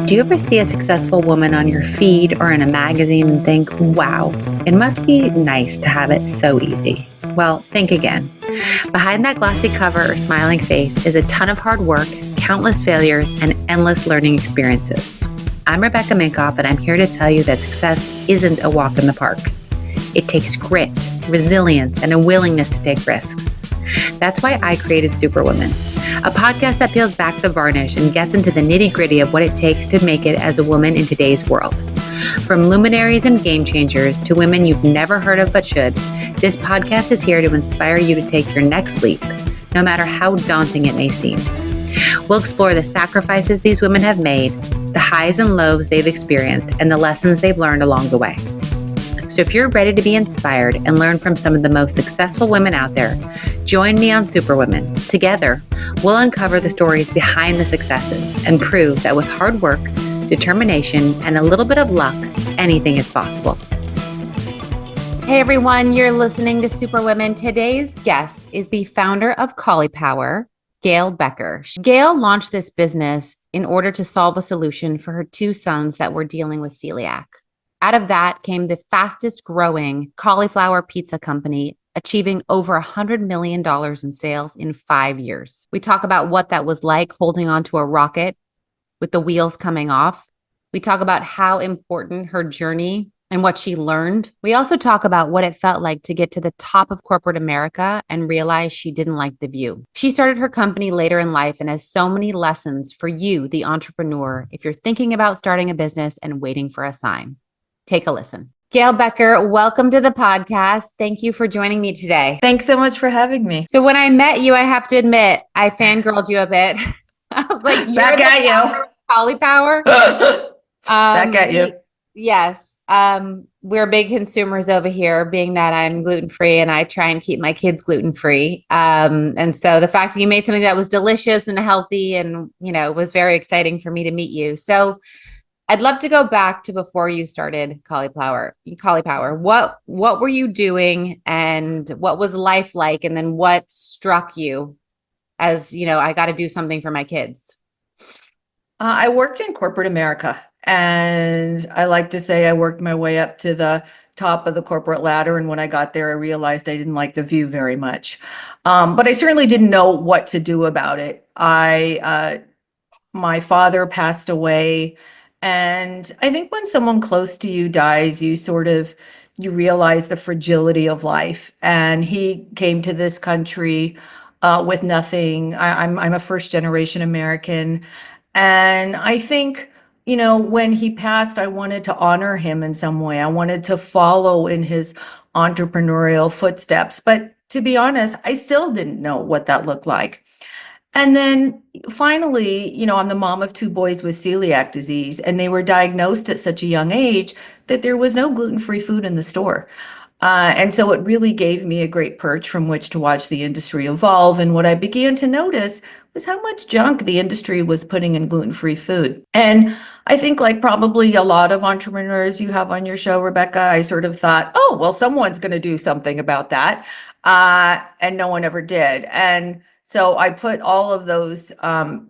Do you ever see a successful woman on your feed or in a magazine and think, wow, it must be nice to have it so easy? Well, think again. Behind that glossy cover or smiling face is a ton of hard work, countless failures, and endless learning experiences. I'm Rebecca Minkoff, and I'm here to tell you that success isn't a walk in the park. It takes grit, resilience, and a willingness to take risks. That's why I created SUPERWOMEN, a podcast that peels back the varnish and gets into the nitty-gritty of what it takes to make it as a woman in today's world. From luminaries and game changers to women you've never heard of but should, this podcast is here to inspire you to take your next leap, no matter how daunting it may seem. We'll explore the sacrifices these women have made, the highs and lows they've experienced, and the lessons they've learned along the way. So if you're ready to be inspired and learn from some of the most successful women out there, join me on SUPERWOMEN. Together, we'll uncover the stories behind the successes and prove that with hard work, determination, and a little bit of luck, anything is possible. Hey everyone, you're listening to SUPERWOMEN. Today's guest is the founder of Caulipower, Gail Becker. Gail launched this business in order to solve a solution for her two sons that were dealing with celiac. Out of that came the fastest growing cauliflower pizza company, achieving over $100 million in sales in 5 years. We talk about what that was like holding onto a rocket with the wheels coming off. We talk about how important her journey and what she learned. We also talk about what it felt like to get to the top of corporate America and realize she didn't like the view. She started her company later in life and has so many lessons for you, the entrepreneur, if you're thinking about starting a business and waiting for a sign. Take a listen. Gail Becker, welcome to the podcast. Thank you for joining me today. Thanks so much for having me. So when I met you, I have to admit, I fangirled you a bit. I was like, you're back at you. Caulipower. Back at you. Yes. We're big consumers over here, being that I'm gluten-free and I try and keep my kids gluten-free. And so the fact that you made something that was delicious and healthy and, was very exciting for me to meet you. So I'd love to go back to before you started Caulipower. What were you doing and what was life like? And then what struck you as, I got to do something for my kids? I worked in corporate America, and I like to say I worked my way up to the top of the corporate ladder. And when I got there, I realized I didn't like the view very much. But I certainly didn't know what to do about it. My father passed away. And I think when someone close to you dies, you realize the fragility of life. And he came to this country with nothing. I'm a first generation American. And I think, when he passed, I wanted to honor him in some way. I wanted to follow in his entrepreneurial footsteps. But to be honest, I still didn't know what that looked like. And then finally, I'm the mom of two boys with celiac disease, and they were diagnosed at such a young age that there was no gluten-free food in the store. And so it really gave me a great perch from which to watch the industry evolve. And what I began to notice was how much junk the industry was putting in gluten-free food. And I think, like probably a lot of entrepreneurs you have on your show, Rebecca, I sort of thought, oh, well, someone's going to do something about that. And no one ever did. And so I put all of those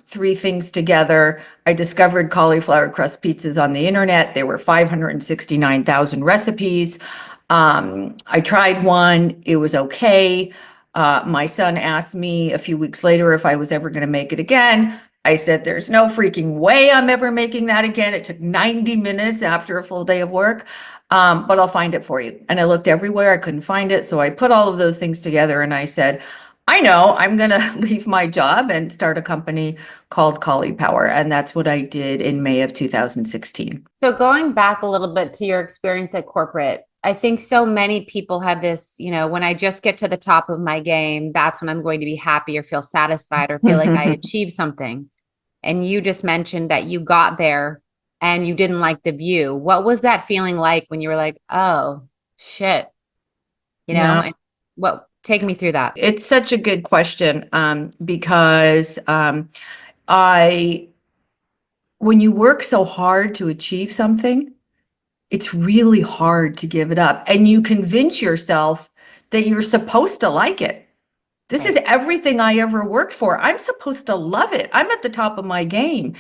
three things together. I discovered cauliflower crust pizzas on the internet. There were 569,000 recipes. I tried one. It was okay. My son asked me a few weeks later if I was ever going to make it again. I said, there's no freaking way I'm ever making that again. It took 90 minutes after a full day of work, but I'll find it for you. And I looked everywhere. I couldn't find it. So I put all of those things together and I said, I know I'm going to leave my job and start a company called Caulipower. And that's what I did in May of 2016. So going back a little bit to your experience at corporate, I think so many people have this, when I just get to the top of my game, that's when I'm going to be happy or feel satisfied or feel like I achieved something. And you just mentioned that you got there and you didn't like the view. What was that feeling like when you were like, oh, shit, Yeah. And take me through that. It's such a good question because when you work so hard to achieve something, it's really hard to give it up. And you convince yourself that you're supposed to like it. This is everything I ever worked for. I'm supposed to love it. I'm at the top of my game.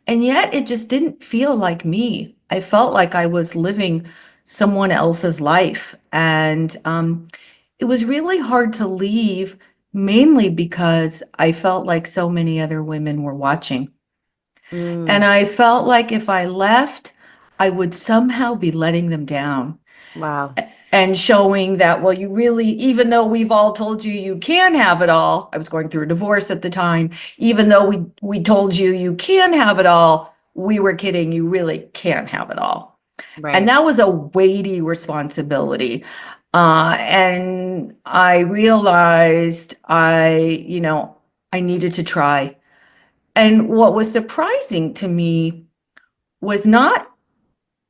And yet it just didn't feel like me. I felt like I was living someone else's life. And it was really hard to leave, mainly because I felt like so many other women were watching. And Mm, I felt like if I left, I would somehow be letting them down wow. and showing that, well, you really, even though we've all told you you can have it all, I was going through a divorce at the time, even though we told you you can have it all, we were kidding, you really can't have it all. And Right. that was a weighty responsibility. And I realized I needed to try. And what was surprising to me was not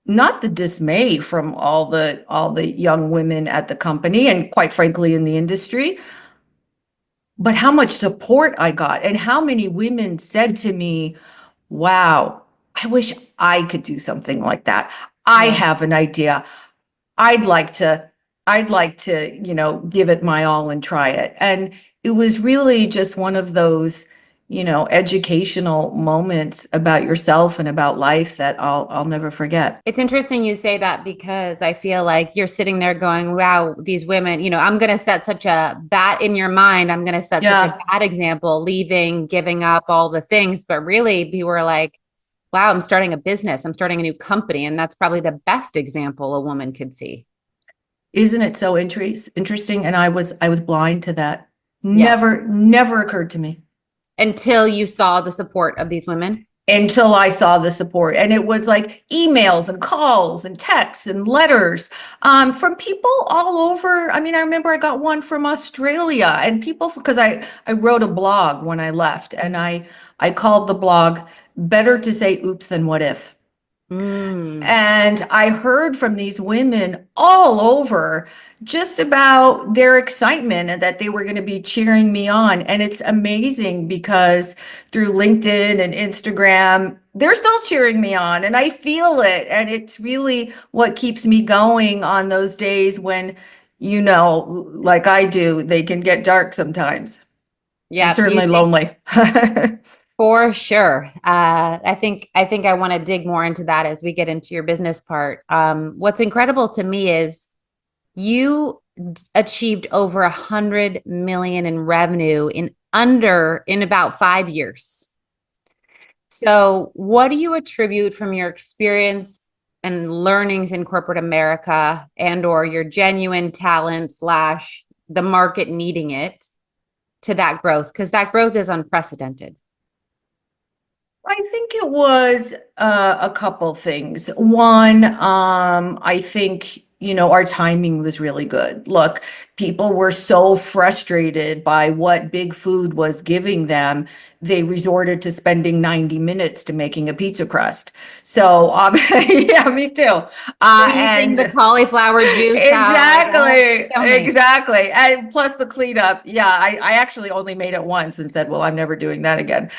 the dismay from all the young women at the company and quite frankly in the industry, but how much support I got and how many women said to me, wow, I wish I could do something like that. I Yeah. have an idea. I'd like to, I'd like to, give it my all and try it. And it was really just one of those, educational moments about yourself and about life that I'll never forget. It's interesting you say that because I feel like you're sitting there going, wow, these women, I'm going to set such a bad in your mind. I'm going to set such a Yeah. bad example, leaving, giving up all the things. But really, you were like, wow, I'm starting a business. I'm starting a new company. And that's probably the best example a woman could see. Isn't it so interesting? And I was blind to that. Yeah. Never occurred to me Until you saw the support of these women. until I saw the support. And it was like emails and calls and texts and letters from people all over. I mean, I remember I got one from Australia and people, because I wrote a blog when I left and I called the blog Better to Say Oops Than What If. Mm. And I heard from these women all over just about their excitement and that they were going to be cheering me on. And it's amazing because through LinkedIn and Instagram, they're still cheering me on and I feel it. And it's really what keeps me going on those days when, like I do, they can get dark sometimes and Yeah, you certainly think lonely. for sure. I think I want to dig more into that as we get into your business part. What's incredible to me is you achieved over 100 million in revenue in about 5 years. So, what do you attribute from your experience and learnings in corporate America and or your genuine talent slash the market needing it to that growth? Because that growth is unprecedented. I think it was a couple things. One, I think, our timing was really good. Look, people were so frustrated by what big food was giving them, they resorted to spending 90 minutes to making a pizza crust. So, yeah, me too. Squeezing the And cauliflower juice out. Like, exactly, tell me. exactly. And plus the cleanup. Yeah, I actually only made it once and said, well, I'm never doing that again.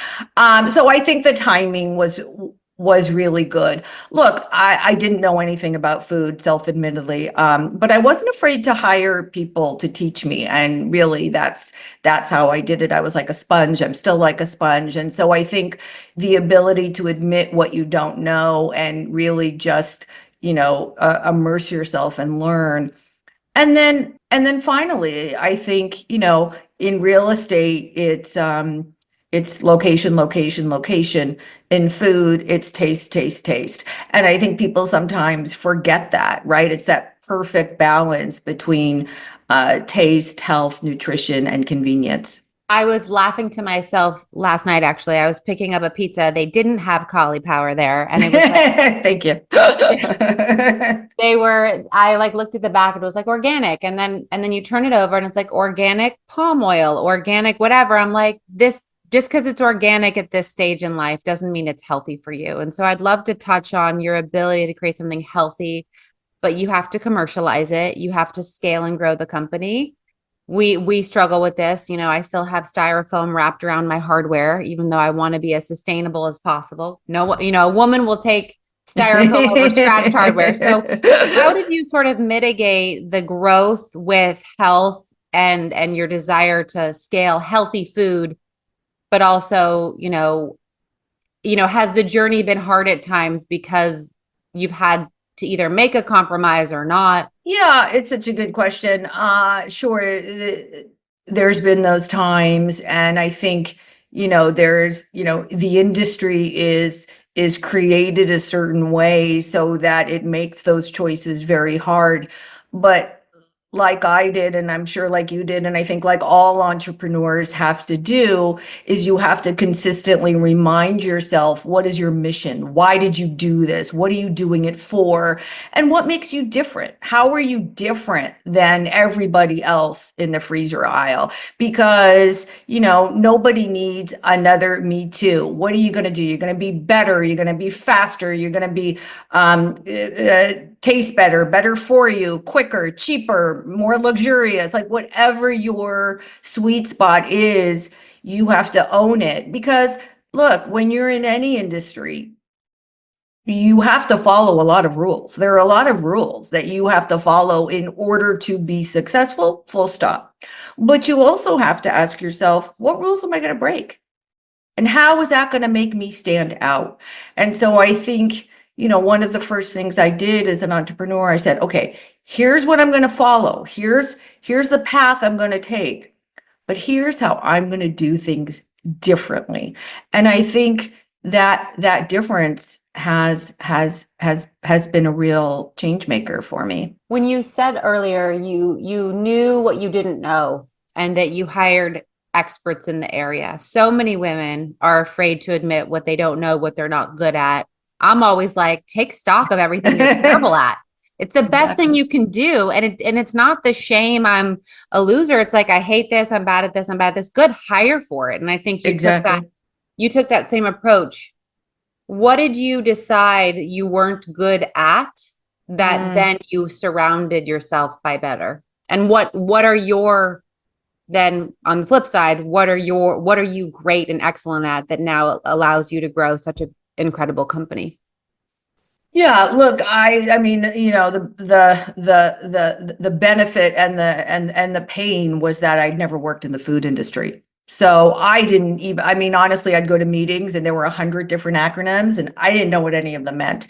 So I think the timing was really good. Look, I didn't know anything about food, self-admittedly, but I wasn't afraid to hire people to teach me. And really, that's how I did it. I was like a sponge. I'm still like a sponge. And so I think the ability to admit what you don't know and really just, immerse yourself and learn. And then finally, I think, in real estate, it's location, location, location. In food, it's taste, taste, taste. And I think people sometimes forget that, right? It's that perfect balance between taste, health, nutrition, and convenience. I was laughing to myself last night, actually. I was picking up a pizza. They didn't have Caulipower there. And it was like, Thank you. I like looked at the back and it was like organic. And then you turn it over and it's like organic palm oil, organic, whatever. I'm like, this just because it's organic at this stage in life doesn't mean it's healthy for you. And so I'd love to touch on your ability to create something healthy, but you have to commercialize it. You have to scale and grow the company. We struggle with this. I still have styrofoam wrapped around my hardware, even though I want to be as sustainable as possible. No, a woman will take styrofoam over scratched hardware. So how did you sort of mitigate the growth with health and your desire to scale healthy food, but also, has the journey been hard at times because you've had to either make a compromise or not? Yeah, it's such a good question. Sure, there's been those times, and I think, there's, the industry is created a certain way so that it makes those choices very hard. But like I did, and I'm sure like you did, and I think like all entrepreneurs have to do, is you have to consistently remind yourself, what is your mission? Why did you do this? What are you doing it for? And what makes you different? How are you different than everybody else in the freezer aisle? Because, nobody needs another Me Too. What are you going to do? You're going to be better. You're going to be faster. You're going to be taste better, better for you, quicker, cheaper, more luxurious, like whatever your sweet spot is, you have to own it. Because look, when you're in any industry, you have to follow a lot of rules. There are a lot of rules that you have to follow in order to be successful, full stop. But you also have to ask yourself, what rules am I going to break? And how is that going to make me stand out? And so I think, one of the first things I did as an entrepreneur, I said, okay, here's what I'm going to follow. Here's the path I'm going to take. But here's how I'm going to do things differently. And I think that difference has been a real change maker for me. When you said earlier you knew what you didn't know and that you hired experts in the area. So many women are afraid to admit what they don't know, what they're not good at. I'm always like, take stock of everything you're terrible at. It's the best thing you can do. And it's not the shame I'm a loser. It's like, I hate this, I'm bad at this, I'm bad at this. Good, hire for it. And I think you took that same approach. What did you decide you weren't good at that then you surrounded yourself by better? And what are your, then on the flip side, what are you great and excellent at that now allows you to grow such an incredible company? Yeah, look, I mean, the benefit and the pain was that I'd never worked in the food industry. So I didn't even, I mean, honestly, I'd go to meetings and there were 100 different acronyms and I didn't know what any of them meant.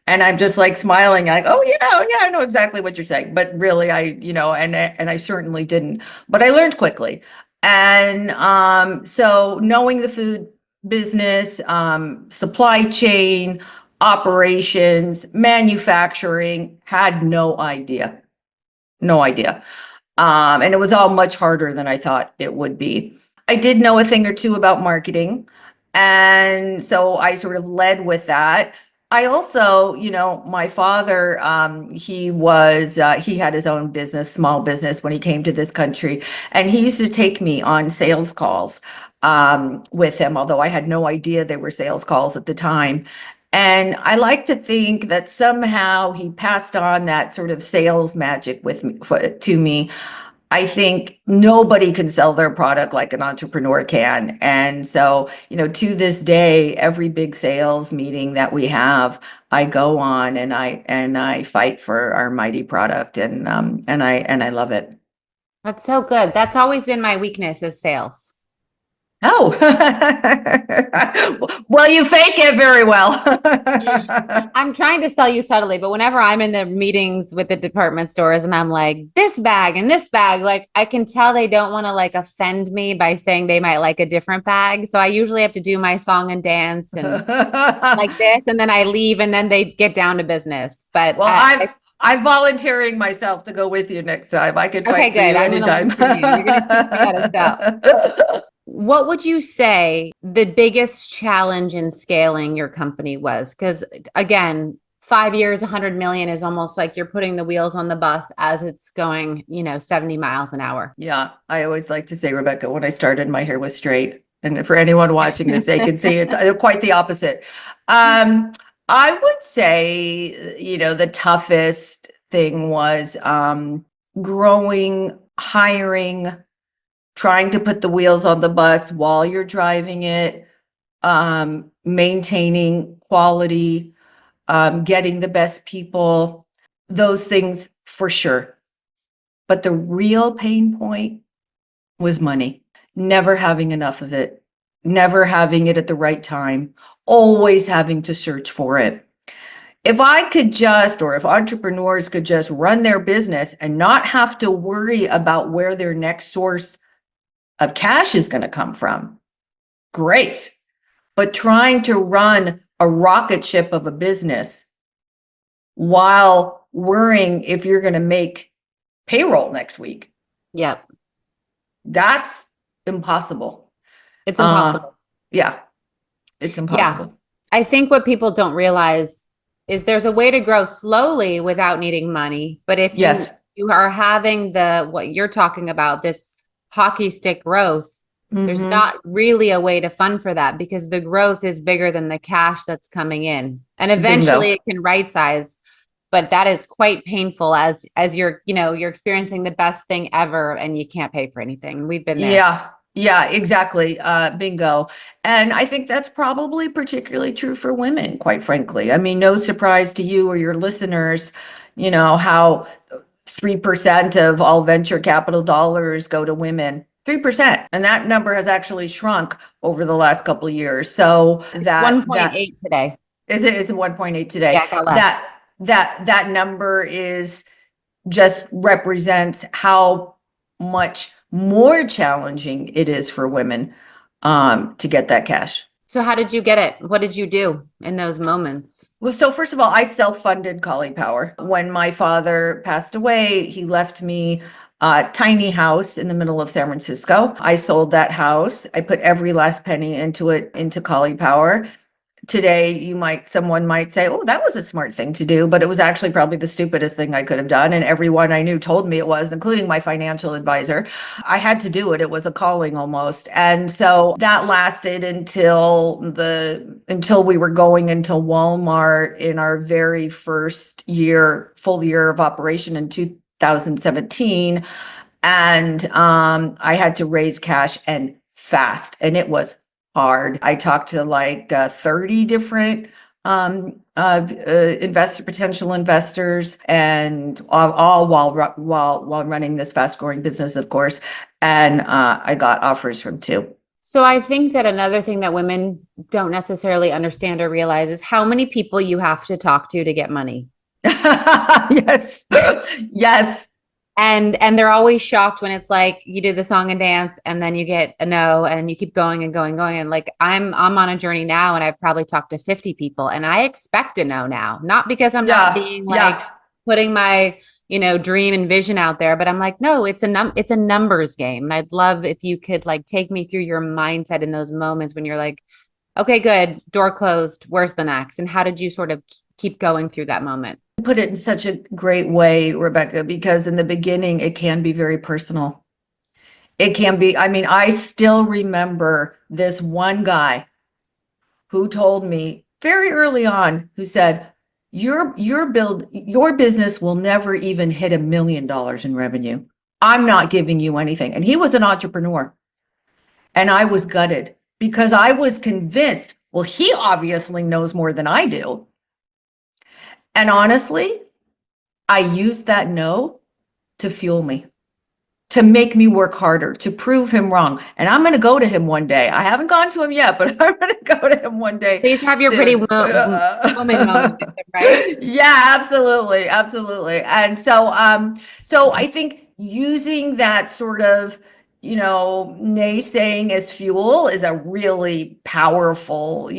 And I'm just like smiling, like, oh yeah, I know exactly what you're saying. But really, and I certainly didn't. But I learned quickly. And so knowing the food business, supply chain, operations, manufacturing, had no idea. No idea. And it was all much harder than I thought it would be. I did know a thing or two about marketing. And so I sort of led with that. I also, my father, he had his own business, small business when he came to this country. And he used to take me on sales calls with him, although I had no idea they were sales calls at the time. And I like to think that somehow he passed on that sort of sales magic to me. I think nobody can sell their product like an entrepreneur can. And so, to this day, every big sales meeting that we have, I go on and I fight for our mighty product and I love it. That's so good. That's always been my weakness is sales. Oh, well, you fake it very well. I'm trying to sell you subtly, but whenever I'm in the meetings with the department stores and I'm like, this bag and this bag, like I can tell they don't want to like offend me by saying they might like a different bag. So I usually have to do my song and dance and like this, and then I leave and then they get down to business. But well, I'm volunteering myself to go with you next time. I can okay, fight for you good. I'm going to anytime. learn from you. You're going to teach me how to sell. What would you say the biggest challenge in scaling your company was? Because again, 5 years, 100 million is almost like you're putting the wheels on the bus as it's going, 70 miles an hour. Yeah, I always like to say, Rebecca, when I started, my hair was straight. And for anyone watching this, they can see it's quite the opposite. I would say, the toughest thing was growing, hiring, trying to put the wheels on the bus while you're driving it, maintaining quality, getting the best people, those things for sure. But the real pain point was money, never having enough of it. never having it at the right time, always having to search for it. If I could just, or if entrepreneurs could just run their business and not have to worry about where their next source of cash is going to come from, great. But trying to run a rocket ship of a business while worrying if you're going to make payroll next week, Yep. that's impossible. It's impossible. Yeah, it's Yeah. impossible. I think what people don't realize is there's a way to grow slowly without needing money. But if Yes. you are having what you're talking about, this hockey stick growth, there's not really a way to fund for that because the growth is bigger than the cash that's coming in. And eventually Bingo. it can right size, but that is quite painful as you're, you're experiencing the best thing ever and you can't pay for anything. We've been there. Yeah, exactly. Bingo. And I think that's probably particularly true for women, quite frankly. I mean, no surprise to you or your listeners, how 3% of all venture capital dollars go to women. 3%. And that number has actually shrunk over the last couple of years. So that 1.8 today. is it 1.8 today. Yeah, it got less. That number is just represents how much more challenging it is for women to get that cash. So how did you get it? What did you do in those moments? Well, so first of all, I self-funded Caulipower. When my father passed away, he left me a tiny house in the middle of San Francisco. I sold that house. I put every last penny into Caulipower. Today, someone might say, oh, that was a smart thing to do, but it was actually probably the stupidest thing I could have done. And everyone I knew told me it was, including my financial advisor. I had to do it. It was a calling almost. And so that lasted until we were going into Walmart in our very first full year of operation in 2017. And I had to raise cash and fast, and it was hard. I talked to like 30 different potential investors, and all while running this fast growing business, of course. And I got offers from 2. So I think that another thing that women don't necessarily understand or realize is how many people you have to talk to get money. Yes. Yes. And they're always shocked when it's like you do the song and dance and then you get a no and you keep going and going, going. And like I'm on a journey now and I've probably talked to 50 people and I expect a no now, not because I'm not being like putting my, dream and vision out there, but I'm like, no, it's a numbers game. And I'd love if you could like take me through your mindset in those moments when you're like, okay, good, door closed, where's the next? And how did you sort of keep going through that moment? Put it in such a great way, Rebecca, because in the beginning, it can be very personal. It can be, I still remember this one guy who told me very early on, who said, your business will never even hit $1 million in revenue. I'm not giving you anything. And he was an entrepreneur. And I was gutted because I was convinced, well, he obviously knows more than I do. And honestly, I used that no to fuel me, to make me work harder, to prove him wrong. And I'm going to go to him one day. I haven't gone to him yet, but I'm going to go to him one day. Please have your pretty woman moment with him, right? Yeah, absolutely. Absolutely. And so I think using that sort of, naysaying as fuel is a really powerful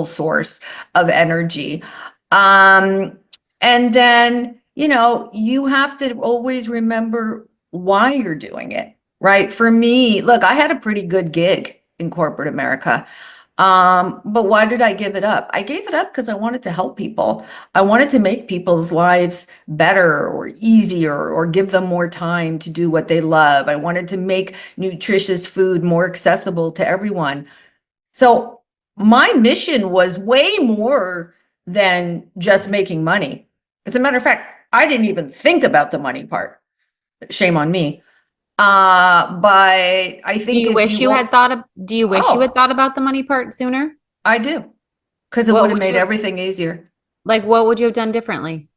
source of energy. And then, you have to always remember why you're doing it, right? For me, look, I had a pretty good gig in corporate America. But why did I give it up? I gave it up because I wanted to help people. I wanted to make people's lives better or easier or give them more time to do what they love. I wanted to make nutritious food more accessible to everyone. So my mission was way more than just making money. As a matter of fact, I didn't even think about the money part. Shame on me. But I think do you wish you had thought about the money part sooner? I do, because it would have made everything easier. Like, what would you have done differently?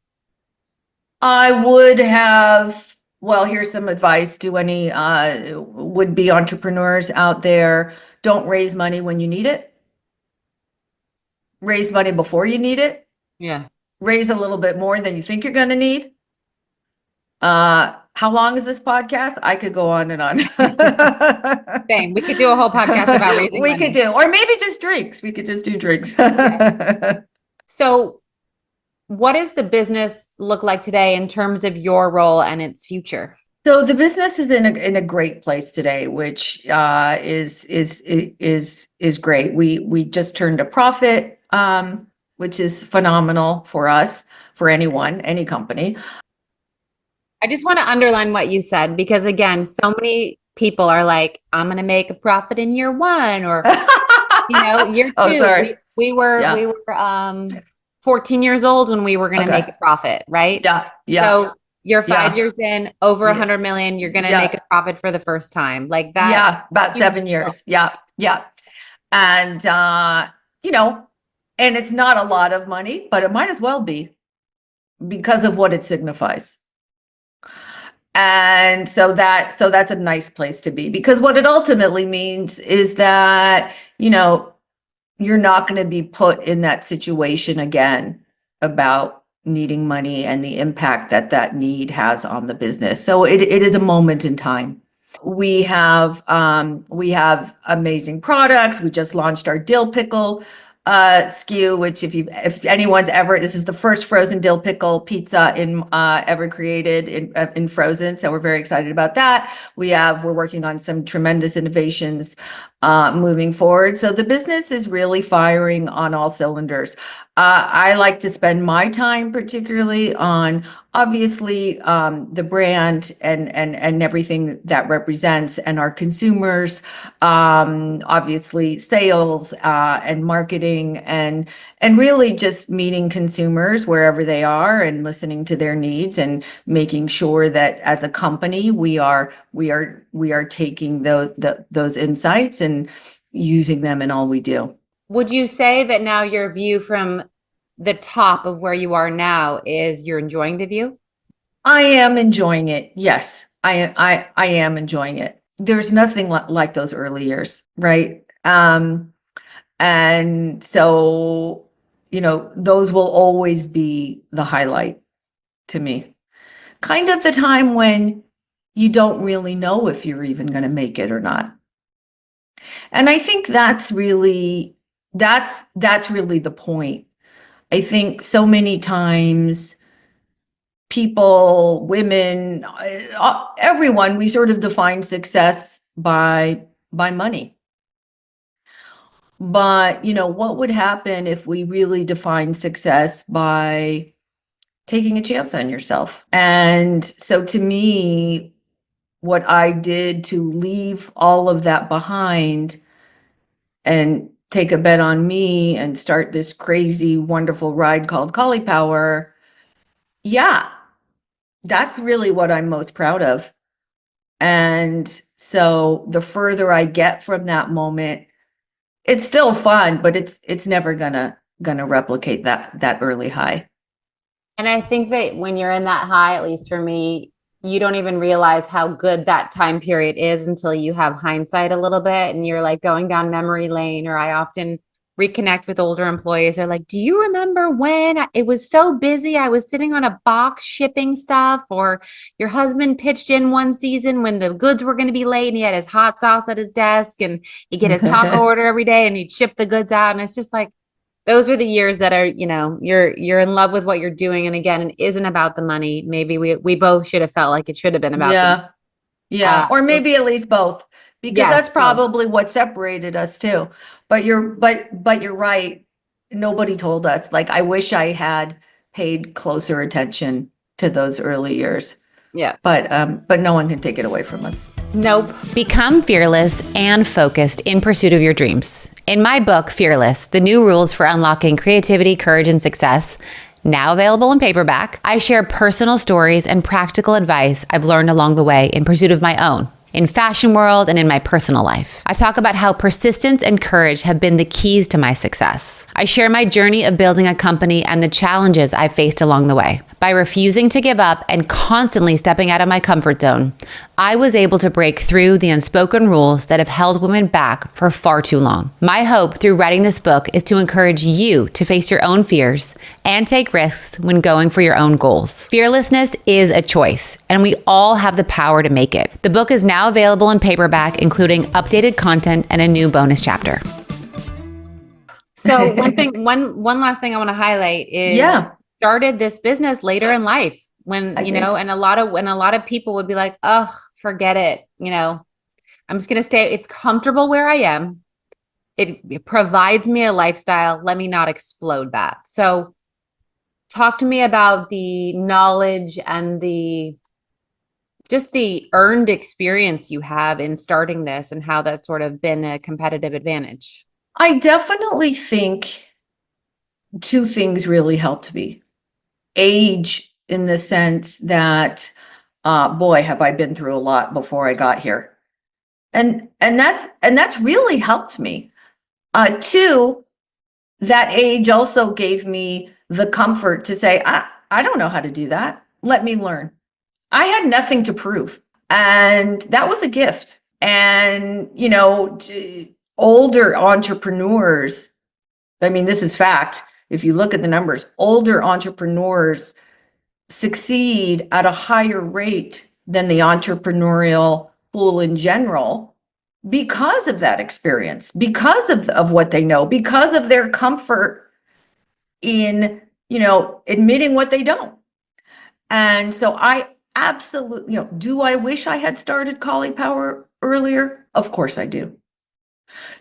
I would have Well, here's some advice to any would-be entrepreneurs out there. Don't raise money when you need it. Raise money before you need it. Yeah. Raise a little bit more than you think you're going to need. How long is this podcast? I could go on and on. Same. We could do a whole podcast about raising We could money. do, or maybe just drinks. We could just do drinks. So what does the business look like today in terms of your role and its future? So the business is in a great place today, which is great. We just turned a profit, which is phenomenal for us, for anyone, any company. I just want to underline what you said, because again, so many people are like, I'm going to make a profit in year one, or, year two. Oh, sorry. We were 14 years old when we were going to make a profit, right? Yeah. So you're 5 years in, over Yeah. 100 million, you're going to make a profit for the first time. Like that. Yeah, about 7 years. Yeah. And, and it's not a lot of money, but it might as well be because of what it signifies. And so that's a nice place to be, because what it ultimately means is that, you're not going to be put in that situation again about needing money and the impact that need has on the business. So it is a moment in time. We have amazing products. We just launched our dill pickle SKU, which if anyone's ever, this is the first frozen dill pickle pizza ever created in frozen. So we're very excited about that. We're working on some tremendous innovations moving forward. So the business is really firing on all cylinders. I like to spend my time particularly on obviously the brand and everything that represents, and our consumers, obviously sales and marketing, and really just meeting consumers wherever they are and listening to their needs, and making sure that as a company we are taking those insights and using them in all we do. Would you say that now your view from the top of where you are now is you're enjoying the view? I am enjoying it. Yes, I am enjoying it. There's nothing like those early years, right? And so, those will always be the highlight to me. Kind of the time when you don't really know if you're even going to make it or not. And I think that's really the point. I think so many times people, women, everyone, we sort of define success by money. But, what would happen if we really define success by taking a chance on yourself? And so to me, what I did to leave all of that behind and take a bet on me and start this crazy, wonderful ride called Caulipower, that's really what I'm most proud of. And so the further I get from that moment, it's still fun, but it's never gonna replicate that early high. And I think that when you're in that high, at least for me, you don't even realize how good that time period is until you have hindsight a little bit and you're like going down memory lane. Or I often reconnect with older employees. They're like, do you remember when it was so busy? I was sitting on a box shipping stuff, or your husband pitched in one season when the goods were going to be late and he had his hot sauce at his desk and he'd get his taco order every day and he'd ship the goods out. And it's just like, those are the years that are, you're in love with what you're doing. And again, it isn't about the money. Maybe we both should have felt like it should have been about or maybe at least both, because that's probably what separated us too. But you're right. Nobody told us. Like, I wish I had paid closer attention to those early years. Yeah. But no one can take it away from us. Nope. Become fearless and focused in pursuit of your dreams. In my book, Fearless, The New Rules for Unlocking Creativity, Courage, and Success, now available in paperback, I share personal stories and practical advice I've learned along the way in pursuit of my own in fashion world, and in my personal life. I talk about how persistence and courage have been the keys to my success. I share my journey of building a company and the challenges I've faced along the way. By refusing to give up and constantly stepping out of my comfort zone, I was able to break through the unspoken rules that have held women back for far too long. My hope through writing this book is to encourage you to face your own fears and take risks when going for your own goals. Fearlessness is a choice, and we all have the power to make it. The book is now available in paperback, including updated content and a new bonus chapter. So one last thing I want to highlight is started this business later in life when, and a lot of people would be like, oh, forget it. I'm just going to stay. It's comfortable where I am. It provides me a lifestyle. Let me not explode that. So talk to me about the knowledge and the earned experience you have in starting this and how that's sort of been a competitive advantage. I definitely think two things really helped me. Age, in the sense that, boy, have I been through a lot before I got here. And that's really helped me. Two, that age also gave me the comfort to say, I don't know how to do that. Let me learn. I had nothing to prove. And that was a gift. And, older entrepreneurs, I mean, this is fact. If you look at the numbers, older entrepreneurs succeed at a higher rate than the entrepreneurial pool in general because of that experience, because of what they know, because of their comfort in, admitting what they don't. And so I absolutely, do I wish I had started Caulipower earlier? Of course I do.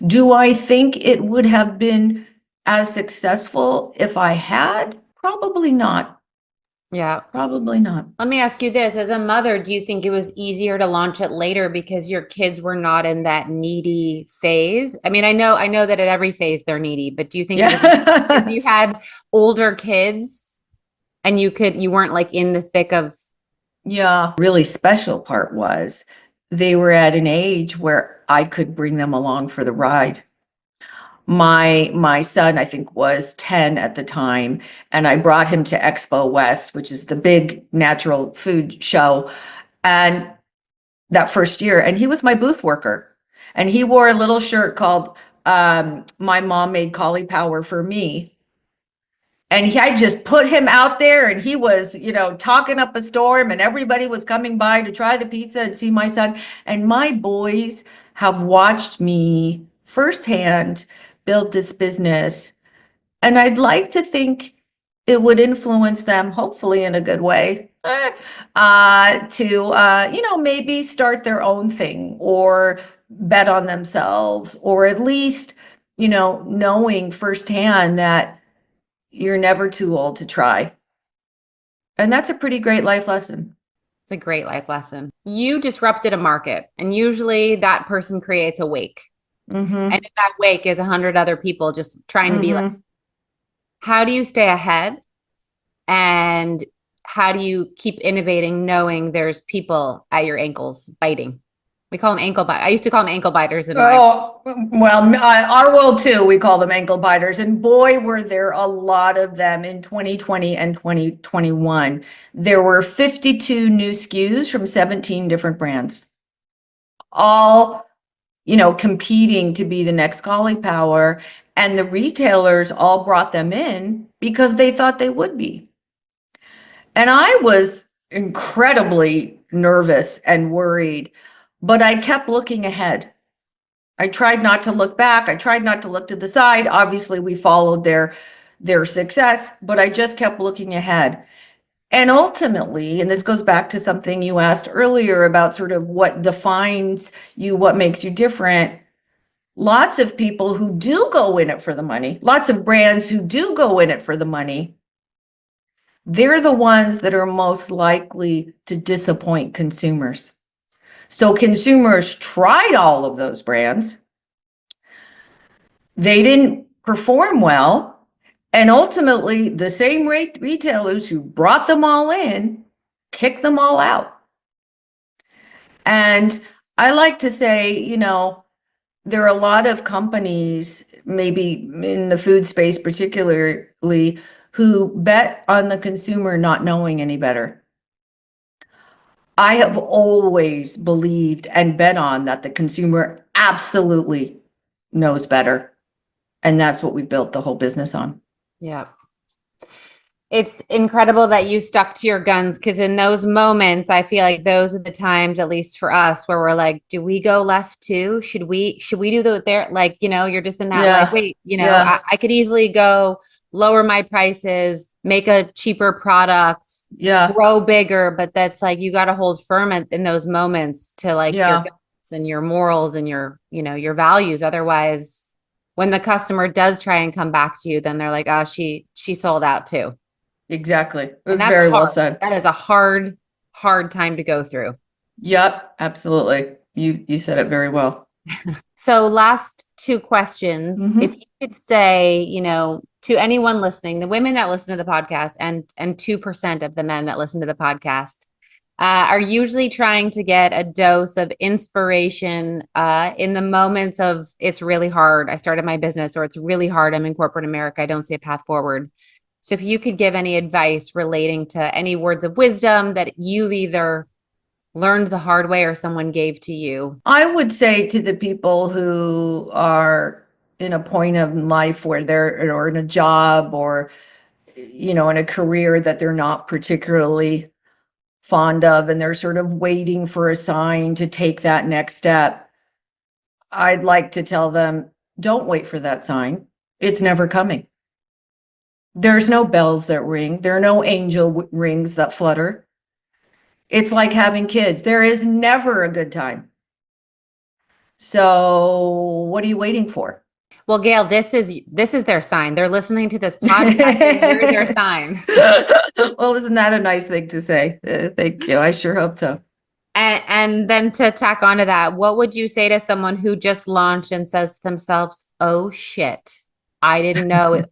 Do I think it would have been as successful if I had? Probably not. Yeah, probably not. Let me ask you this. As a mother, do you think it was easier to launch it later because your kids were not in that needy phase? I mean, I know that at every phase they're needy, but do you think it was because you had older kids and you weren't like in the thick of? Yeah, really special part was they were at an age where I could bring them along for the ride. My son, I think, was 10 at the time, and I brought him to Expo West, which is the big natural food show, and that first year, and he was my booth worker, and he wore a little shirt called "My Mom Made Cauliflower for Me." And I just put him out there, and he was, talking up a storm, and everybody was coming by to try the pizza and see my son. And my boys have watched me firsthand build this business. And I'd like to think it would influence them, hopefully in a good way, to maybe start their own thing or bet on themselves, or at least, knowing firsthand that you're never too old to try. And that's a pretty great life lesson. It's a great life lesson. You disrupted a market, and usually that person creates a wake. Mm-hmm. And in that wake is 100 other people just trying to be like, how do you stay ahead? And how do you keep innovating knowing there's people at your ankles biting? We call them ankle biters. I used to call them ankle biters. Well, our world too, we call them ankle biters. And boy, were there a lot of them in 2020 and 2021. There were 52 new SKUs from 17 different brands, all, competing to be the next Caulipower. And the retailers all brought them in because they thought they would be. And I was incredibly nervous and worried, but I kept looking ahead. I tried not to look back. I tried not to look to the side. Obviously, we followed their success, but I just kept looking ahead. And ultimately, and this goes back to something you asked earlier about sort of what defines you, what makes you different. Lots of people who do go in it for the money, lots of brands who do go in it for the money, they're the ones that are most likely to disappoint consumers. So consumers tried all of those brands. They didn't perform well. And ultimately, the same retailers who brought them all in kicked them all out. And I like to say, there are a lot of companies, maybe in the food space particularly, who bet on the consumer not knowing any better. I have always believed and bet on that the consumer absolutely knows better. And that's what we've built the whole business on. Yeah. It's incredible that you stuck to your guns, because in those moments, I feel like those are the times, at least for us, where we're like, do we go left too? Should we do the there? Like, you're just in that, like, Yeah. wait, Yeah. I could easily go lower my prices, make a cheaper product, Yeah. grow bigger, but that's like, you got to hold firm in those moments to like your Yeah. guts and your morals and your values. Otherwise, when the customer does try and come back to you, then they're like, oh, she sold out too. Exactly. And that's Very well hard. said. That is a hard, hard time to go through. Yep. Absolutely. You said it very well. So last two questions. If Mhm. you could say, to anyone listening, the women that listen to the podcast and 2% of the men that listen to the podcast are usually trying to get a dose of inspiration in the moments of it's really hard. I started my business, or it's really hard. I'm in corporate America. I don't see a path forward. So if you could give any advice relating to any words of wisdom that you've either learned the hard way or someone gave to you. I would say to the people who are in a point of life where they're or in a job or in a career that they're not particularly fond of and they're sort of waiting for a sign to take that next step. I'd like to tell them, don't wait for that sign. It's never coming. There's no bells that ring. There are no angel rings that flutter. It's like having kids. There is never a good time. So what are you waiting for? Well, Gail, this is their sign. They're listening to this podcast and you're their sign. Well, isn't that a nice thing to say? Thank you. I sure hope so. And then to tack onto that, what would you say to someone who just launched and says to themselves, "Oh shit, I didn't know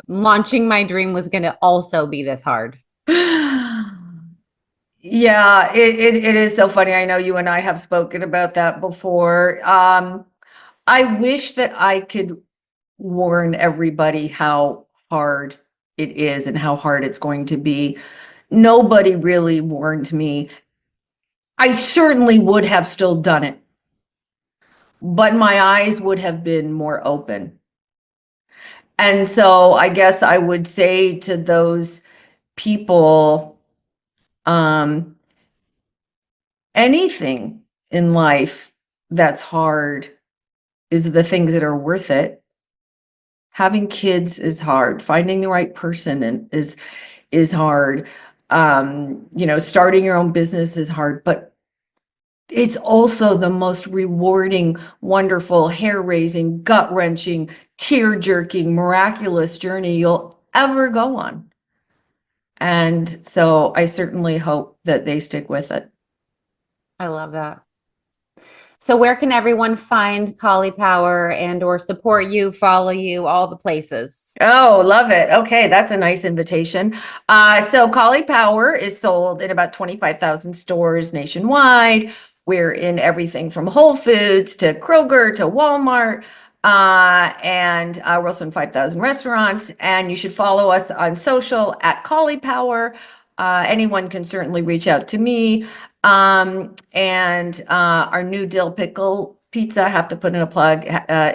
launching my dream was going to also be this hard"? Yeah, it is so funny. I know you and I have spoken about that before. I wish that I could warn everybody how hard it is and how hard it's going to be. Nobody really warned me. I certainly would have still done it, but my eyes would have been more open. And so I guess I would say to those people, um, anything in life that's hard is the things that are worth it. Having kids is hard. Finding the right person is hard. Starting your own business is hard, but it's also the most rewarding, wonderful, hair-raising, gut-wrenching, tear-jerking, miraculous journey you'll ever go on. And so I certainly hope that they stick with it. I love that. So where can everyone find Caulipower and or support you, follow you, all the places? Oh, love it. Okay, that's a nice invitation. So Caulipower is sold in about 25,000 stores nationwide. We're in everything from Whole Foods to Kroger to Walmart. And we're also in 5,000 restaurants. And you should follow us on social at Caulipower. Anyone can certainly reach out to me. And our new dill pickle pizza, I have to put in a plug,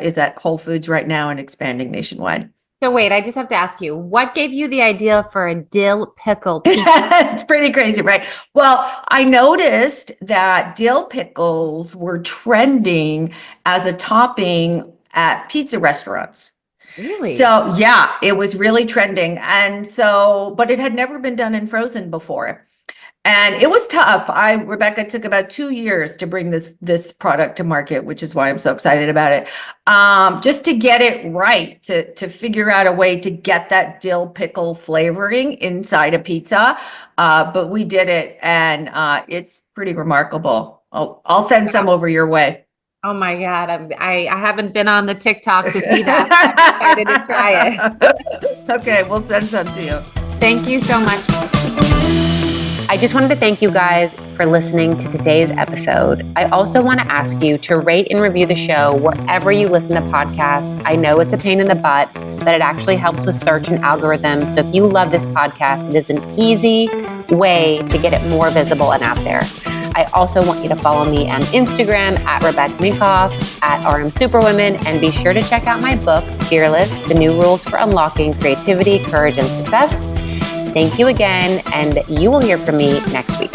is at Whole Foods right now and expanding nationwide. So wait, I just have to ask you, what gave you the idea for a dill pickle pizza? It's pretty crazy, right? Well, I noticed that dill pickles were trending as a topping at pizza restaurants. Really? So yeah, it was really trending. And so, but it had never been done in frozen before. And it was tough. Rebecca, took about 2 years to bring this product to market, which is why I'm so excited about it. Just to get it right, to figure out a way to get that dill pickle flavoring inside a pizza. But we did it, and it's pretty remarkable. I'll send some over your way. Oh my God. I haven't been on the TikTok to see that. I'm excited to try it. Okay, we'll send some to you. Thank you so much. I just wanted to thank you guys for listening to today's episode. I also want to ask you to rate and review the show wherever you listen to podcasts. I know it's a pain in the butt, but it actually helps with search and algorithms. So if you love this podcast, it is an easy way to get it more visible and out there. I also want you to follow me on Instagram at Rebecca Minkoff, at RM Superwomen, and be sure to check out my book, Fearless, The New Rules for Unlocking Creativity, Courage, and Success. Thank you again, and you will hear from me next week.